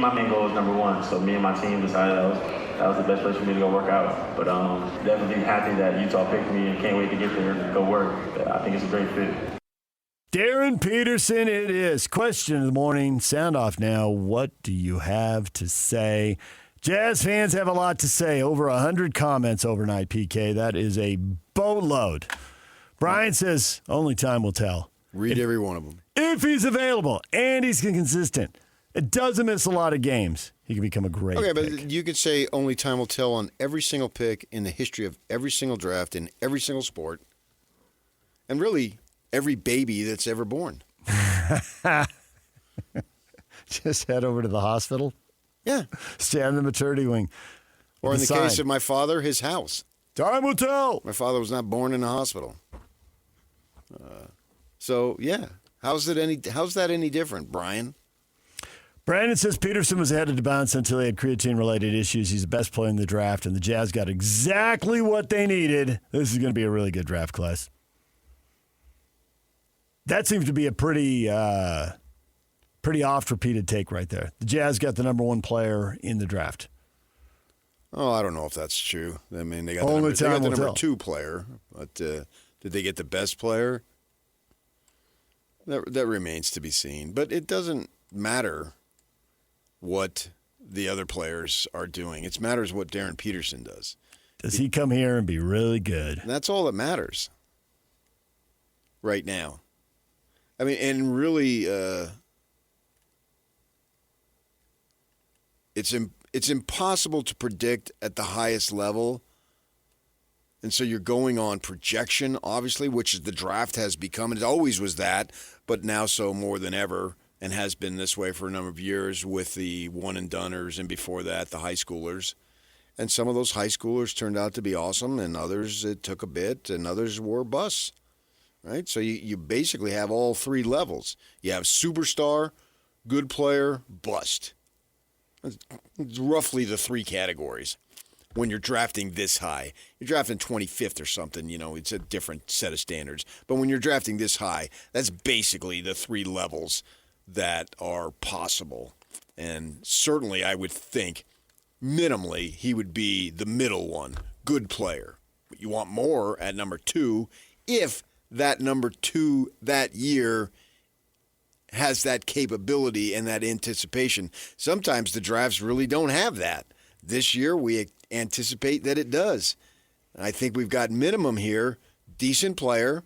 My main goal is number one, so me and my team decided that was the best place for me to go work out. But definitely happy that Utah picked me and can't wait to get there and go work. I think it's a great fit. Darryn Peterson, it is. Question of the morning. Sound off now. What do you have to say? Jazz fans have a lot to say. Over 100 comments overnight, PK. That is a boatload. Brian says only time will tell. Read every one of them. If he's available and he's consistent, it doesn't miss a lot of games. He can become a great pick. But you could say only time will tell on every single pick in the history of every single draft in every single sport. And really, every baby that's ever born. Just head over to the hospital. Yeah. Stand in the maternity wing. Or in the case of my father, his house. Time will tell. My father was not born in a hospital. So, yeah. How's that any different, Brian? Brandon says Peterson was headed to bounce until he had creatine-related issues. He's the best player in the draft, and the Jazz got exactly what they needed. This is going to be a really good draft class. That seems to be a pretty oft-repeated take right there. The Jazz got the number one player in the draft. Oh, I don't know if that's true. I mean, they got the number two player, but did they get the best player? That remains to be seen. But it doesn't matter what the other players are doing. It matters what Darryn Peterson does. Does he come here and be really good? And that's all that matters right now. I mean, and really, it's impossible to predict at the highest level. And so you're going on projection, obviously, which the draft has become. And it always was that, but now so more than ever, and has been this way for a number of years with the one-and-doners and before that, the high schoolers. And some of those high schoolers turned out to be awesome, and others it took a bit, and others were busts. Right? So you basically have all three levels. You have superstar, good player, bust. It's roughly the three categories. When you're drafting this high, you're drafting 25th or something, it's a different set of standards. But when you're drafting this high, that's basically the three levels that are possible. And certainly I would think minimally he would be the middle one, good player. But you want more at number two if that number two that year has that capability and that anticipation. Sometimes the drafts really don't have that. This year we anticipate that it does. I think we've got minimum here, decent player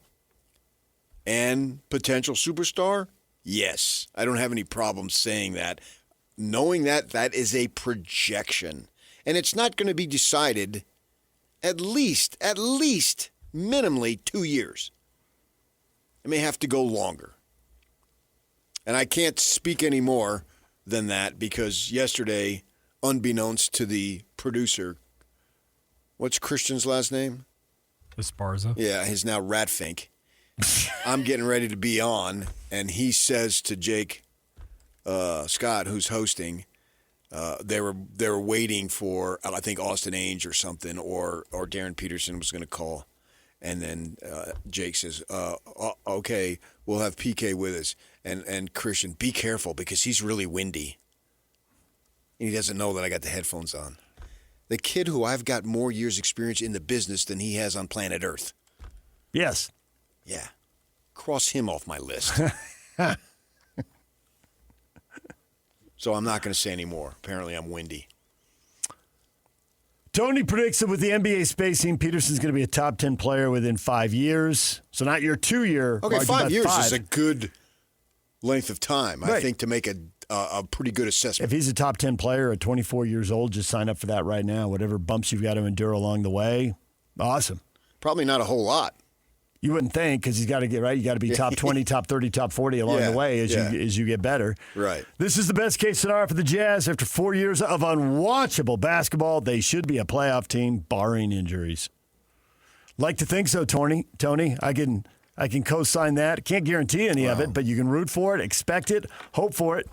and potential superstar. Yes, I don't have any problem saying that. Knowing that is a projection. And it's not going to be decided at least minimally 2 years. It may have to go longer. And I can't speak any more than that because yesterday, unbeknownst to the producer, what's Christian's last name? Esparza. Yeah, he's now Ratfink. I'm getting ready to be on, and he says to Jake Scott, who's hosting, they were waiting for, I think, Austin Ainge or something, or Darryn Peterson was going to call. And then Jake says, okay, we'll have PK with us. And Christian, be careful because he's really windy. And he doesn't know that I got the headphones on. The kid who I've got more years experience in the business than he has on planet Earth. Yes. Yeah. Cross him off my list. So I'm not going to say any more. Apparently I'm windy. Tony predicts that with the NBA spacing, Peterson's going to be a top 10 player within 5 years. So not your 2 year. Okay, 5 years is a good length of time, right. I think, to make a pretty good assessment. If he's a top 10 player at 24 years old, just sign up for that right now. Whatever bumps you've got to endure along the way, awesome. Probably not a whole lot. You wouldn't think because he's got to get right. You got to be top 20, top 30, top 40 along the way as you get better. Right. This is the best case scenario for the Jazz. After 4 years of unwatchable basketball, they should be a playoff team, barring injuries. Like to think so, Tony. I can co-sign that. Can't guarantee any of it, but you can root for it, expect it, hope for it.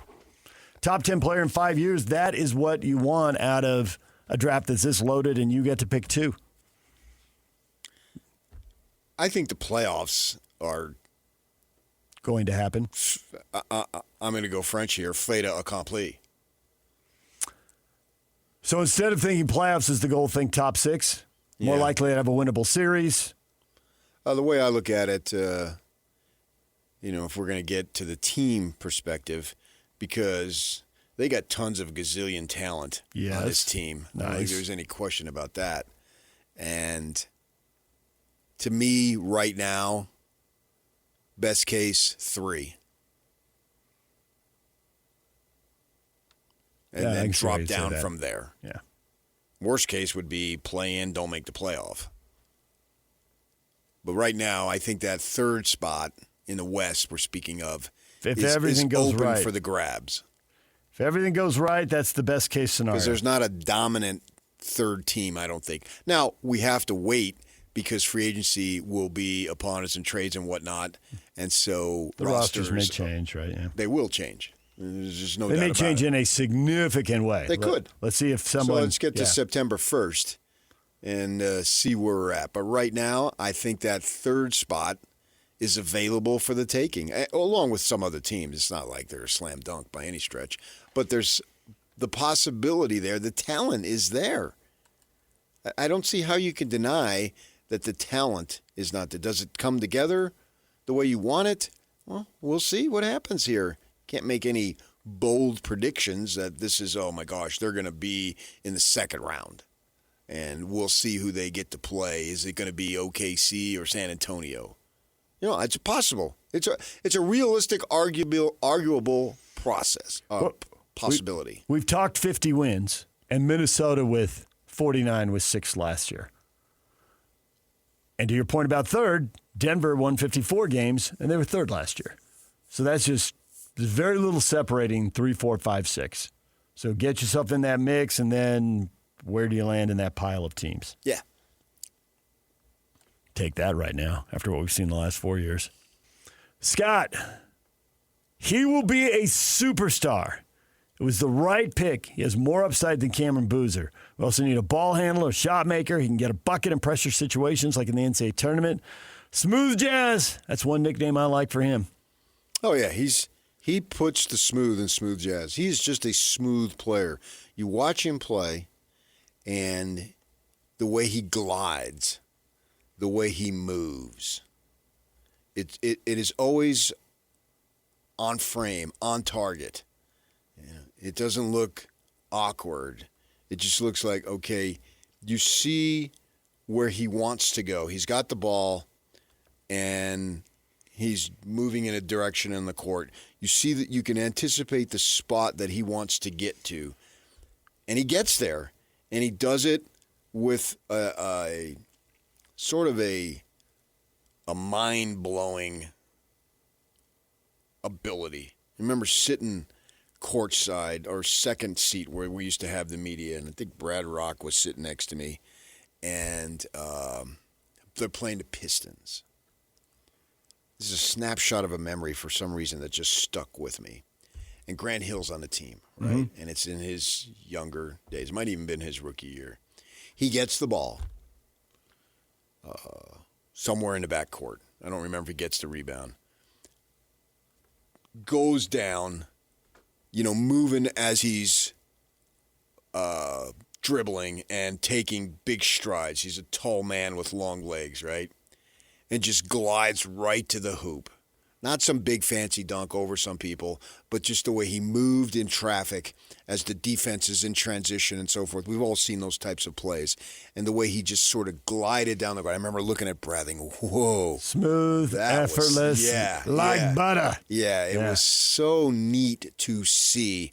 Top 10 player in 5 years. That is what you want out of a draft that's this loaded, and you get to pick two. I think the playoffs are going to happen. I'm going to go French here. Fait accompli. So instead of thinking playoffs is the goal, think top 6. More likely to have a winnable series. The way I look at it, if we're going to get to the team perspective, because they got tons of gazillion talent on this team. Nice. I don't think there's any question about that. And to me, right now, best case, 3. And then drop down from there. Yeah. Worst case would be play in, don't make the playoff. But right now, I think that 3rd spot in the West we're speaking of is open for the grabs. If everything goes right, that's the best case scenario. Because there's not a dominant 3rd team, I don't think. Now, we have to wait because free agency will be upon us in trades and whatnot. And so the rosters may change, right? Yeah. They will change. There's just no doubt about it. They may change in a significant way. They could. Let's see if someone... So let's get to September 1st and see where we're at. But right now, I think that 3rd spot is available for the taking, along with some other teams. It's not like they're a slam dunk by any stretch. But there's the possibility there. The talent is there. I don't see how you can deny that the talent is not there. Does it come together the way you want it? Well, we'll see what happens here. Can't make any bold predictions that this is, oh my gosh, they're going to be in the 2nd round. And we'll see who they get to play. Is it going to be OKC or San Antonio? It's possible. It's a realistic, arguable process, possibility. We've talked 50 wins, and Minnesota with 49 was 6th last year. And to your point about 3rd, Denver won 54 games, and they were 3rd last year. So there's very little separating 3, 4, 5, 6. So get yourself in that mix, and then where do you land in that pile of teams? Yeah. Take that right now after what we've seen the last 4 years. Scott, he will be a superstar. It was the right pick. He has more upside than Cameron Boozer. We also need a ball handler, a shot maker. He can get a bucket in pressure situations like in the NCAA tournament. Smooth Jazz. That's one nickname I like for him. Oh, yeah. He puts the smooth in Smooth Jazz. He's just a smooth player. You watch him play, and the way he glides, the way he moves, it is always on frame, on target. It doesn't look awkward. It just looks like, okay, you see where he wants to go. He's got the ball, and he's moving in a direction in the court. You see that you can anticipate the spot that he wants to get to. And he gets there, and he does it with a sort of a mind-blowing ability. I remember sitting courtside or second seat where we used to have the media, and I think Brad Rock was sitting next to me, and they're playing the Pistons. This is a snapshot of a memory for some reason that just stuck with me. And Grant Hill's on the team, right? Mm-hmm. And it's in his younger days. It might even been his rookie year. He gets the ball somewhere in the backcourt. I don't remember if he gets the rebound. Goes down, moving as he's dribbling and taking big strides. He's a tall man with long legs, right? And just glides right to the hoop. Not some big fancy dunk over some people, but just the way he moved in traffic as the defense is in transition and so forth. We've all seen those types of plays. And the way he just sort of glided down the court. I remember looking at Brad thinking, whoa. Smooth, effortless, like butter. Yeah, it was so neat to see.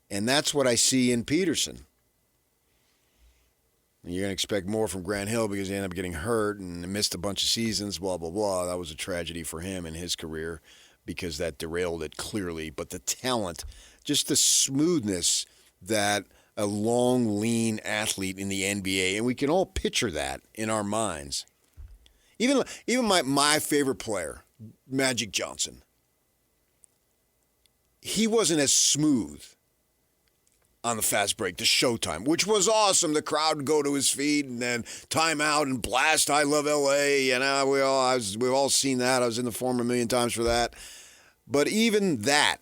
And that's what I see in Peterson. You're going to expect more from Grant Hill because he ended up getting hurt and missed a bunch of seasons, blah, blah, blah. That was a tragedy for him in his career because that derailed it clearly. But the talent, just the smoothness that a long, lean athlete in the NBA, and we can all picture that in our minds. Even my favorite player, Magic Johnson, he wasn't as smooth on the fast break, the Showtime, which was awesome. The crowd would go to his feet and then timeout and blast I Love L.A. We've all seen that. I was in the Forum a million times for that. But even that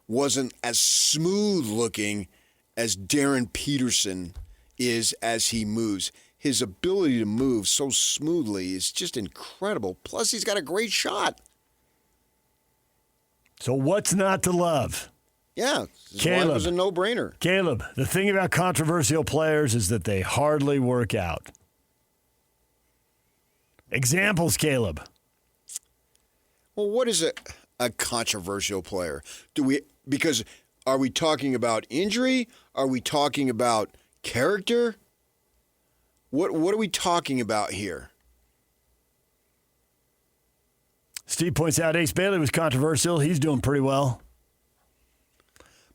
wasn't as smooth looking as Darryn Peterson is as he moves. His ability to move so smoothly is just incredible. Plus, he's got a great shot. So what's not to love? Yeah, Caleb. It was a no-brainer. Caleb, the thing about controversial players is that they hardly work out. Examples, Caleb. Well, what is a controversial player? Because are we talking about injury? Are we talking about character? What are we talking about here? Steve points out Ace Bailey was controversial. He's doing pretty well.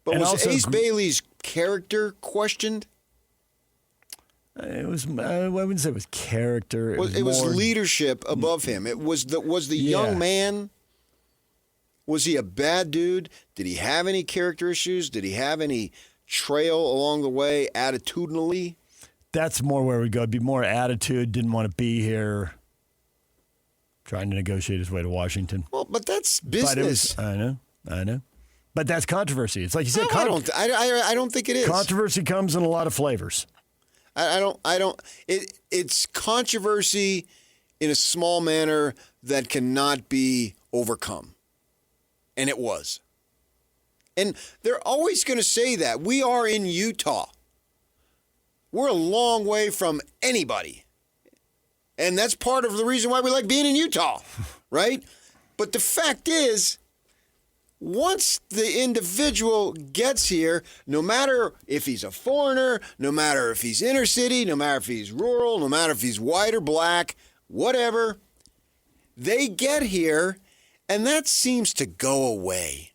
But And was also, Ace Bailey's character questioned? It was. I wouldn't say it was character. It was leadership above him. It was the young man. Was he a bad dude? Did he have any character issues? Did he have any trail along the way attitudinally? That's more where we go. It'd be more attitude. Didn't want to be here. Trying to negotiate his way to Washington. Well, but that's business. But I know. But that's controversy. It's like you said. No, I don't think it is. Controversy comes in a lot of flavors. I don't. It's controversy in a small manner that cannot be overcome, and it was. And they're always going to say that. We are in Utah. We're a long way from anybody. And that's part of the reason why we like being in Utah, right? But the fact is, once the individual gets here, no matter if he's a foreigner, no matter if he's inner city, no matter if he's rural, no matter if he's white or black, whatever, they get here, and that seems to go away.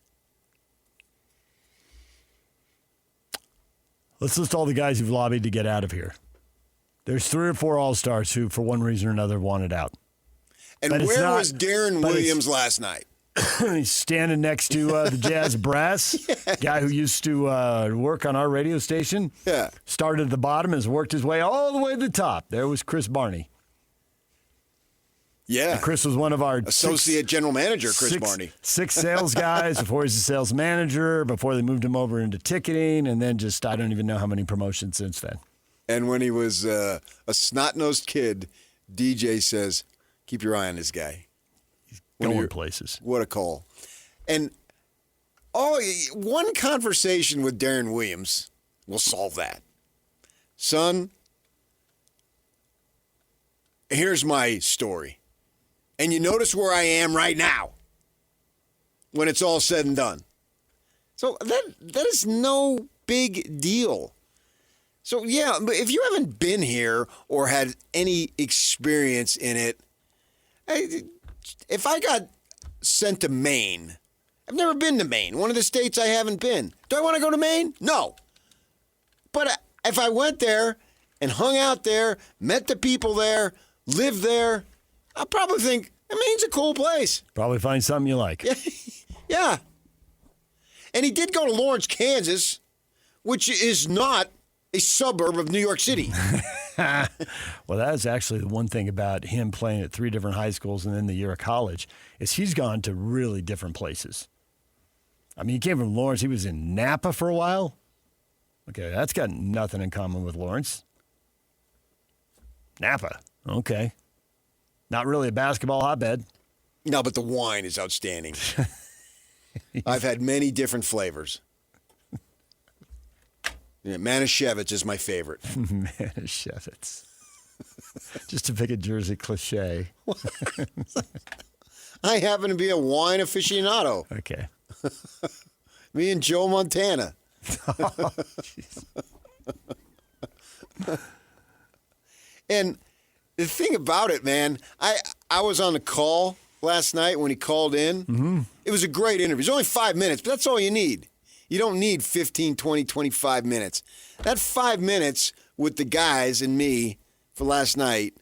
Let's list all the guys who've lobbied to get out of here. There's 3 or 4 All-Stars who, for one reason or another, wanted out. And where was Darryn Williams last night? He's standing next to the Jazz Brass, guy who used to work on our radio station. Yeah. Started at the bottom, has worked his way all the way to the top. There was Chris Barney. Yeah. And Chris was one of our associate general manager, Chris Barney. 6 sales guys before he's a sales manager, before they moved him over into ticketing, and then just, I don't even know how many promotions since then. And when he was a snot-nosed kid, DJ says, keep your eye on this guy. He's going places. What a call. And one conversation with Darryn Williams will solve that. Son, here's my story. And you notice where I am right now when it's all said and done. So that is no big deal. So, yeah, but if you haven't been here or had any experience in it, if I got sent to Maine, I've never been to Maine, one of the states I haven't been. Do I want to go to Maine? No. But if I went there and hung out there, met the people there, lived there, I'll probably think, Maine's a cool place. Probably find something you like. Yeah. And he did go to Lawrence, Kansas, which is not a suburb of New York City. Well, that is actually the one thing about him playing at 3 different high schools and then the year of college is he's gone to really different places. I mean, he came from Lawrence. He was in Napa for a while. Okay, that's got nothing in common with Lawrence. Napa, okay. Not really a basketball hotbed. No, but the wine is outstanding. I've had many different flavors. Yeah, Manischewitz is my favorite. Manischewitz. Just to pick a Jersey cliche. I happen to be a wine aficionado. Okay. Me and Joe Montana. Oh, and the thing about it, man, I was on the call last night when he called in. Mm-hmm. It was a great interview. It's only 5 minutes, but that's all you need. You don't need 15, 20, 25 minutes. That 5 minutes with the guys and me for last night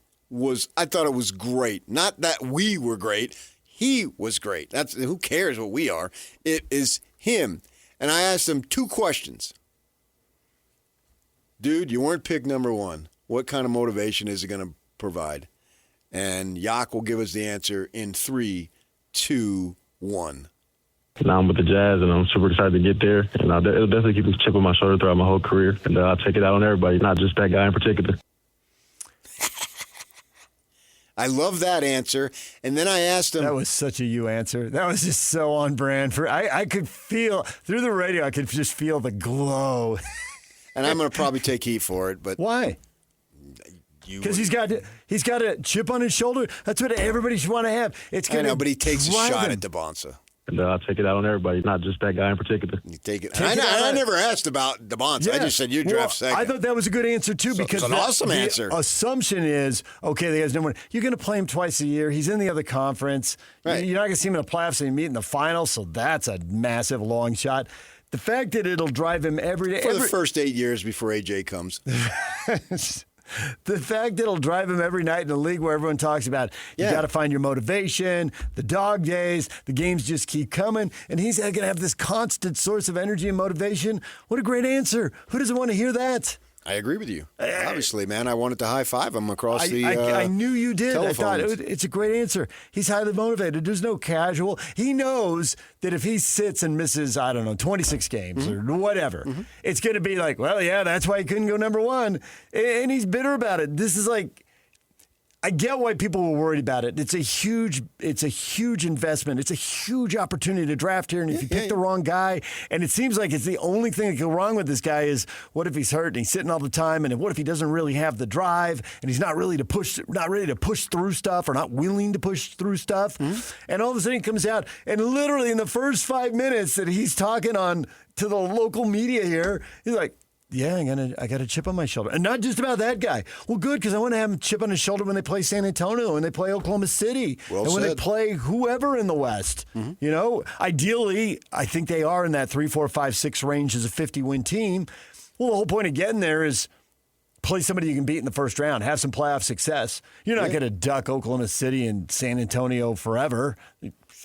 I thought it was great. Not that we were great. He was great. Who cares what we are? It is him. And I asked him 2 questions. Dude, you weren't pick number 1. What kind of motivation is it going to provide? And Yak will give us the answer in 3, 2, 1. Now I'm with the Jazz, and I'm super excited to get there. And it'll definitely keep a chip on my shoulder throughout my whole career. And I'll take it out on everybody, not just that guy in particular. I love that answer. And then I asked him. That was such a you answer. That was just so on brand. I could feel, through the radio, I could just feel the glow. And I'm going to probably take heat for it. But why? Because he's got a chip on his shoulder. That's what everybody should want to have. It's I know, but he takes a shot at DeBonsa. And I'll take it out on everybody, not just that guy in particular. You take it. I never asked about DeBonsa. Yeah. I just said you draft second. I thought that was a good answer, too, because it's an awesome answer. The assumption is, okay, the guy's number one. You're going to play him twice a year. He's in the other conference. Right. You're not going to see him in the playoffs and meet in the finals, so that's a massive long shot. The fact that it'll drive him every day. For the first 8 years before AJ comes. The fact that it'll drive him every night in a league where everyone talks about you got to find your motivation, the dog days, the games just keep coming, and he's going to have this constant source of energy and motivation. What a great answer. Who doesn't want to hear that? I agree with you. Obviously, man, I wanted to high-five him across the I knew you did. telephones. I thought it's a great answer. He's highly motivated. There's no casual. He knows that if he sits and misses, 26 games or whatever, it's going to be like, well, yeah, that's why he couldn't go number one. And he's bitter about it. This is like, I get why people were worried about it. It's a huge investment. It's a huge opportunity to draft here. And if you pick the wrong guy, and it seems like it's the only thing that can go wrong with this guy is what if he's hurt and he's sitting all the time, and what if he doesn't really have the drive and he's not ready to push through stuff or not willing to push through stuff. And all of a sudden he comes out and literally in the first 5 minutes that he's talking on to the local media here, he's like, yeah, I got a chip on my shoulder. And not just about that guy. Well, good, because I want to have a chip on his shoulder when they play San Antonio, when they play Oklahoma City, and when they play whoever in the West. You know, ideally, I think they are in that 3, 4, 5, 6 range as a 50-win team. Well, the whole point of getting there is play somebody you can beat in the first round, have some playoff success. You're not going to duck Oklahoma City and San Antonio forever.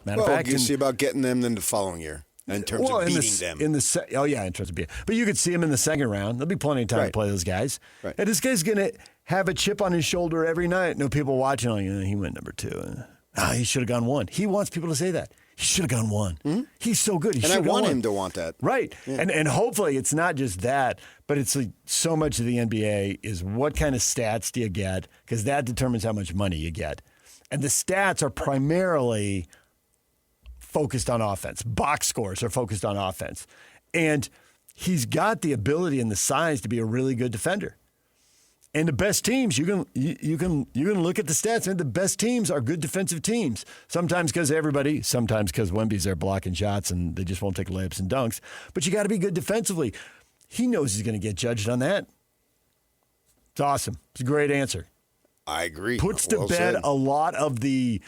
Matter of fact, you see about getting them then the following year. In terms of beating them. In terms of beating. But you could see him in the second round. There'll be plenty of time to play those guys. Right. And this guy's going to have a chip on his shoulder every night. No people watching, he went number 2. He should have gone 1. He wants people to say that. He should have gone 1. He's so good. And I want him to want that. Right. Yeah. And hopefully it's not just that, but it's like so much of the NBA is what kind of stats do you get? Because that determines how much money you get. And the stats are primarily focused on offense. Box scores are focused on offense. And he's got the ability and the size to be a really good defender. And the best teams, you can look at the stats, and the best teams are good defensive teams. Sometimes because Wemby's there blocking shots and they just won't take layups and dunks. But you got to be good defensively. He knows he's going to get judged on that. It's awesome. It's a great answer. I agree. Puts to bed a lot of the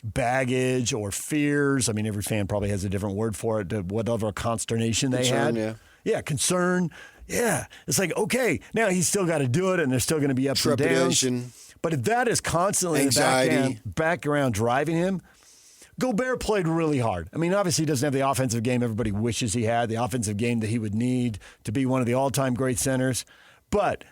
baggage or fears. I mean, every fan probably has a different word for it, whatever consternation they had. Yeah, concern. Yeah. It's like, okay, now he's still got to do it, and there's still going to be ups and downs. But if that is constantly anxiety in the background driving him, Gobert played really hard. I mean, obviously he doesn't have the offensive game everybody wishes he had, the offensive game that he would need to be one of the all-time great centers. But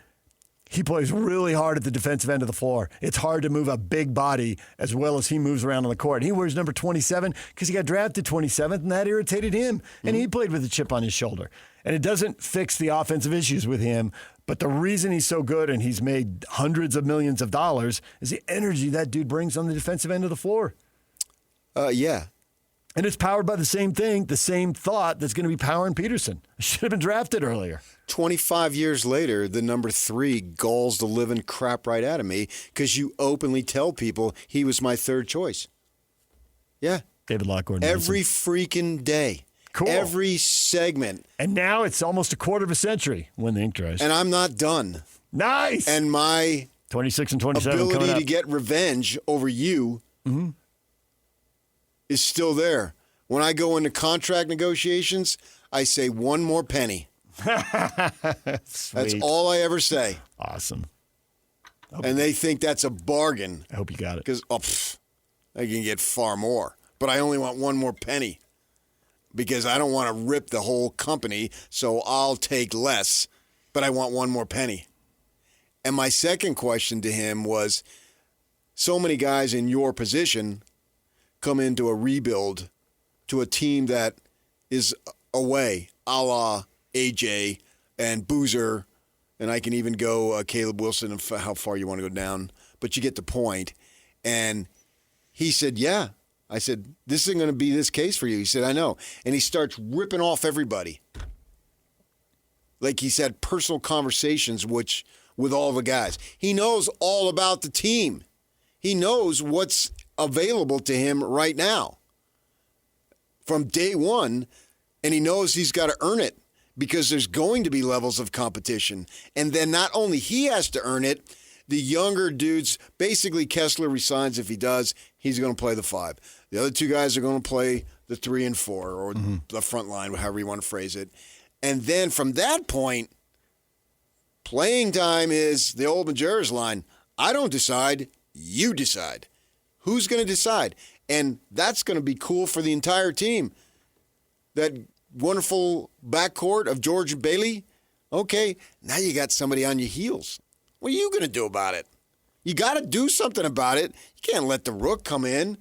he plays really hard at the defensive end of the floor. It's hard to move a big body as well as he moves around on the court. He wears number 27 because he got drafted 27th, and that irritated him. And he played with a chip on his shoulder. And it doesn't fix the offensive issues with him, but the reason he's so good and he's made hundreds of millions of dollars is the energy that dude brings on the defensive end of the floor. Yeah. And it's powered by the same thing, the same thought that's going to be powering Peterson. Should have been drafted earlier. 25 years later, the number 3 galls the living crap right out of me because you openly tell people he was my third choice. Yeah. David Lockwood. Every freaking day. Cool. Every segment. And now it's almost a quarter of a century when the ink dries. And I'm not done. Nice. And my 26 and 27 ability to get revenge over you is still there. When I go into contract negotiations, I say one more penny. That's all I ever say. Awesome. And they think that's a bargain. I hope you got it. Because I can get far more. But I only want one more penny. Because I don't want to rip the whole company, so I'll take less. But I want one more penny. And my second question to him was, so many guys in your position come into a rebuild to a team that is away, a la AJ and Boozer, and I can even go Caleb Wilson and how far you want to go down, but you get the point. And he said, yeah. I said, this isn't going to be this case for you. He said, I know. And he starts ripping off everybody. Like he's had personal conversations with all the guys. He knows all about the team. He knows what's available to him right now from day one, and he knows he's got to earn it because there's going to be levels of competition. And then not only he has to earn it, the younger dudes, basically Kessler resigns. If he does, he's going to play the 5. The other 2 guys are going to play the 3 and 4 or the front line, however you want to phrase it. And then from that point, playing time is the old Majerus line. I don't decide, you decide. Who's going to decide? And that's going to be cool for the entire team. That wonderful backcourt of George and Bailey. Okay, now you got somebody on your heels. What are you going to do about it? You got to do something about it. You can't let the rook come in.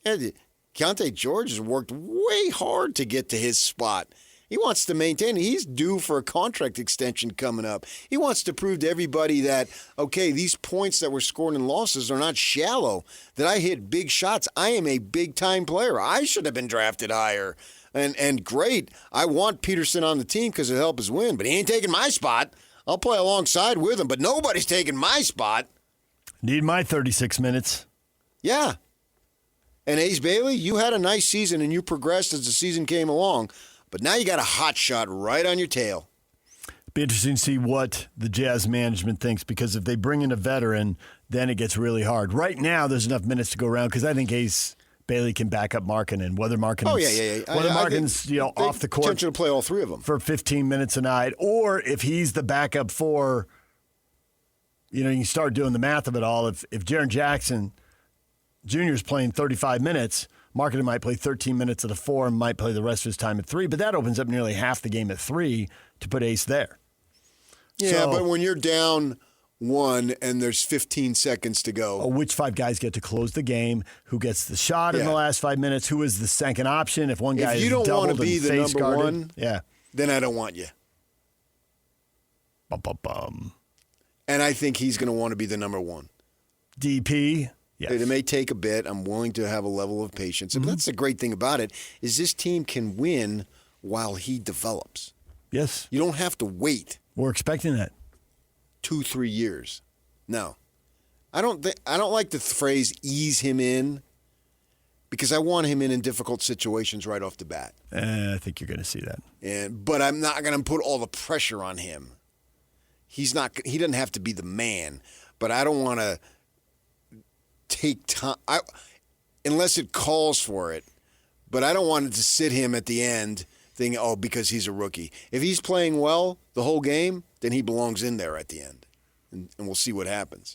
And Keontae George has worked way hard to get to his spot. He wants to maintain it. He's due for a contract extension coming up. He wants to prove to everybody that, okay, these points that we're scoring in losses are not shallow, that I hit big shots. I am a big-time player. I should have been drafted higher. And great, I want Peterson on the team because it'll help us win, but he ain't taking my spot. I'll play alongside with him, but nobody's taking my spot. Need my 36 minutes. Yeah. And Ace Bailey, you had a nice season and you progressed as the season came along. But now you got a hot shot right on your tail. Be interesting to see what the Jazz management thinks, because if they bring in a veteran, then it gets really hard. Right now, there's enough minutes to go around because I think Ace Bailey can back up Markkanen. Whether Markkanen's, whether Markkanen's off the court potential to play all 3 of them for 15 minutes a night, or if he's the backup for, you can start doing the math of it all. If Jaren Jackson Jr. is playing 35 minutes, Markkanen might play 13 minutes at the 4 and might play the rest of his time at 3, but that opens up nearly half the game at 3 to put Ace there. Yeah, but when you're down 1 and there's 15 seconds to go. Which 5 guys get to close the game? Who gets the shot in the last 5 minutes? Who is the second option? If one guy if you don't want to be the number guarded, 1, then I don't want you. Bum. And I think he's going to want to be the number 1. DP. Yes. It may take a bit. I'm willing to have a level of patience. And that's the great thing about it, is this team can win while he develops. Yes. You don't have to wait. We're expecting that. 2-3 years. No. I don't like the phrase ease him in, because I want him in difficult situations right off the bat. I think you're going to see that. But I'm not going to put all the pressure on him. He doesn't have to be the man, but I don't want to take time unless it calls for it. But I don't want it to sit him at the end thinking, because he's a rookie. If he's playing well the whole game, then he belongs in there at the end. And we'll see what happens.